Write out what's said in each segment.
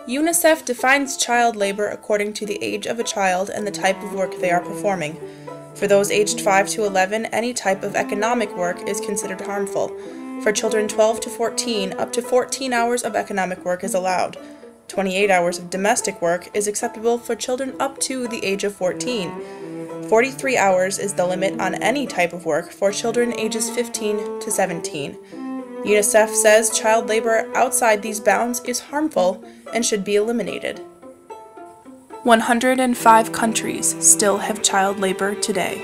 UNICEF defines child labor according to the age of a child and the type of work they are performing. For those aged 5 to 11, any type of economic work is considered harmful. For children 12 to 14, up to 14 hours of economic work is allowed. 28 hours of domestic work is acceptable for children up to the age of 14. 43 hours is the limit on any type of work for children ages 15 to 17. UNICEF says child labor outside these bounds is harmful and should be eliminated. 105 countries still have child labor today.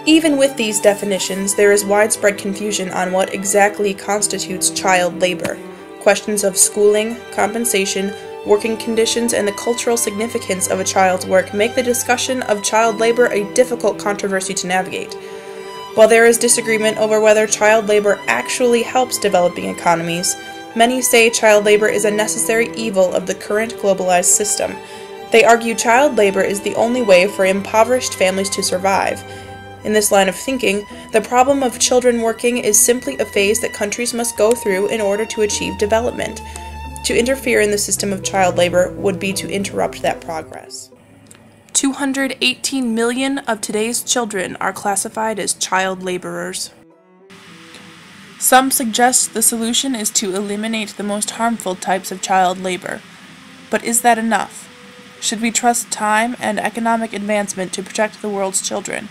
Even with these definitions, there is widespread confusion on what exactly constitutes child labor. Questions of schooling, compensation, working conditions, and the cultural significance of a child's work make the discussion of child labor a difficult controversy to navigate. While there is disagreement over whether child labor actually helps developing economies, many say child labor is a necessary evil of the current globalized system. They argue child labor is the only way for impoverished families to survive. In this line of thinking, the problem of children working is simply a phase that countries must go through in order to achieve development. To interfere in the system of child labor would be to interrupt that progress. 218 million of today's children are classified as child laborers. Some suggest the solution is to eliminate the most harmful types of child labor. But is that enough? Should we trust time and economic advancement to protect the world's children?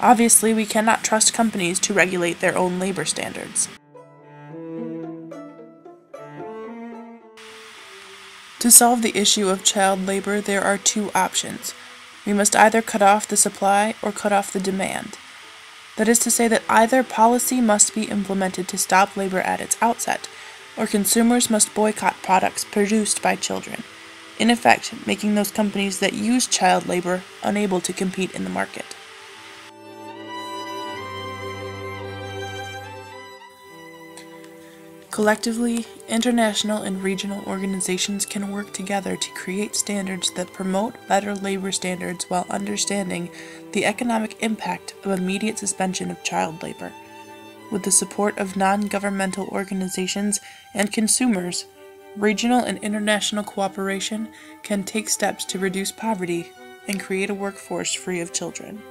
Obviously, we cannot trust companies to regulate their own labor standards. To solve the issue of child labor, there are two options. We must either cut off the supply or cut off the demand. That is to say that either policy must be implemented to stop labor at its outset, or consumers must boycott products produced by children, in effect making those companies that use child labor unable to compete in the market. Collectively, international and regional organizations can work together to create standards that promote better labor standards while understanding the economic impact of immediate suspension of child labor. With the support of non-governmental organizations and consumers, regional and international cooperation can take steps to reduce poverty and create a workforce free of children.